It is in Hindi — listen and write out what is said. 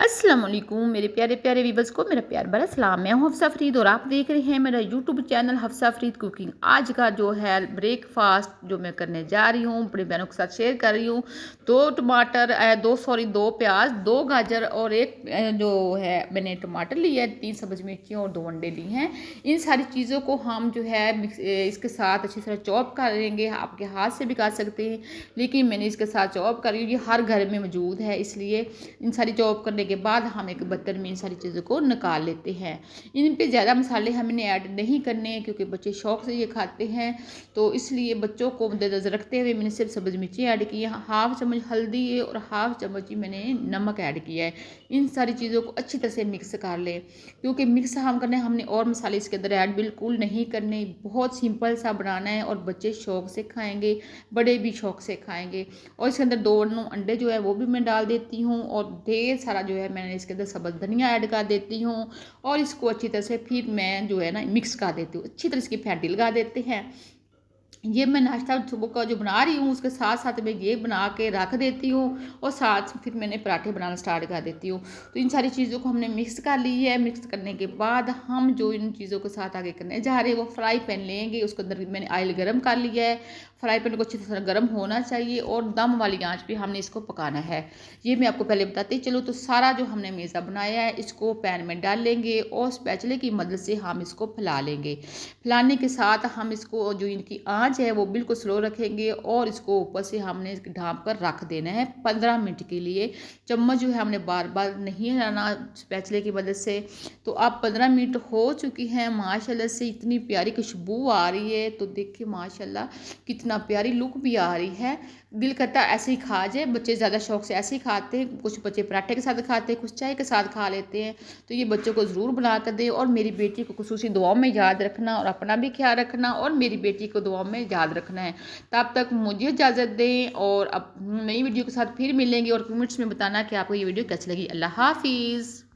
अस्सलाम वालेकुम मेरे प्यारे प्यारे वीवर्स को मेरा प्यार भरा सलाम। मैं हूं हफ्सा फरीद और आप देख रहे हैं मेरा YouTube channel Hafsa Farid cooking. आज का जो है ब्रेकफास्ट जो मैं करने जा रही हूं अपनी बहनों के साथ शेयर कर रही हूं। दो प्याज, दो गाजर और एक जो है मैंने टमाटर लिया है, 3 सब्ज़ मिर्चियाँ और 2 अंडे लिए हैं। इन सारी चीज़ों को हम जो है इसके साथ अच्छी तरह चॉप कर लेंगे। आपके हाथ से भी कर सकते हैं, लेकिन मैंने इसके साथ चॉप कर रही हूँ। ये हर घर में मौजूद है, इसलिए इन सारी चॉप करने के बाद हम एक बर्तन में इन सारी चीज़ों को निकाल लेते हैं। इन पे ज़्यादा मसाले हमने ऐड नहीं करने, क्योंकि बच्चे शौक़ से ये खाते हैं, तो इसलिए बच्चों को मद्देनज़र रखते हुए मैंने सिर्फ सब्ज़ मिर्ची ऐड की है, हाफ़ चम्मच हल्दी और हाफ़ चम्मच ही मैंने नमक ऐड किया है। इन सारी चीज़ों को अच्छी तरह से मिक्स कर लें, क्योंकि मिक्स हम करने हमने और मसाले इसके अंदर ऐड बिल्कुल नहीं करने। बहुत सिंपल सा बनाना है और बच्चे शौक़ से खाएँगे, बड़े भी शौक़ से खाएँगे। और इसके अंदर 2 अंडे जो है वो भी मैं डाल देती हूँ और ढेर सारा जो है मैंने इसके अंदर सब्ज़ धनिया ऐड कर देती हूँ। और इसको अच्छी तरह से फिर मैं जो है ना मिक्स कर देती हूँ। अच्छी तरह इसकी फैंटी लगा देते हैं। ये मैं नाश्ता सुबह का जो बना रही हूँ उसके साथ साथ मैं ये बना के रख देती हूँ और साथ फिर मैंने पराठे बनाना स्टार्ट कर देती हूँ। तो इन सारी चीज़ों को हमने मिक्स कर ली है। मिक्स करने के बाद हम जो इन चीज़ों के साथ आगे करने जा रहे हैं वो फ्राई पैन लेंगे। उसके अंदर मैंने ऑयल गर्म कर लिया है। फ्राई पैन को अच्छी तरह गर्म होना चाहिए और दम वाली आंच पे हमने इसको पकाना है। ये मैं आपको पहले बताती चलो। तो सारा जो हमने मेज़ा बनाया है इसको पैन में डाल लेंगे और स्पैचुले की मदद से हम इसको फैला लेंगे। फैलाने के साथ हम इसको जो इनकी आंच है वो बिल्कुल स्लो रखेंगे और इसको ऊपर से हमने ढाँप कर रख देना है 15 मिनट के लिए। चम्मच जो है हमने बार बार नहीं हिलाना स्पैचुले की मदद से। तो अब 15 मिनट हो चुकी हैं। माशाल्लाह से इतनी प्यारी खुशबू आ रही है, तो देखिए माशाल्लाह कितना प्यारी लुक भी आ रही है। दिल करता ऐसे ही खा जाए। बच्चे ज़्यादा शौक से ऐसे ही खाते हैं, कुछ बच्चे पराठे के साथ खाते हैं, कुछ चाय के साथ खा लेते हैं। तो ये बच्चों को ज़रूर बना कर दें और मेरी बेटी को खुसूसी दुआओं में याद रखना और अपना भी ख्याल रखना और मेरी बेटी को दुआओं में याद रखना है। तब तक मुझे इजाज़त दें और अब नई वीडियो के साथ फिर मिलेंगे और कमेंट्स में बताना कि आपको ये वीडियो कैसी लगी। अल्लाह हाफिज़।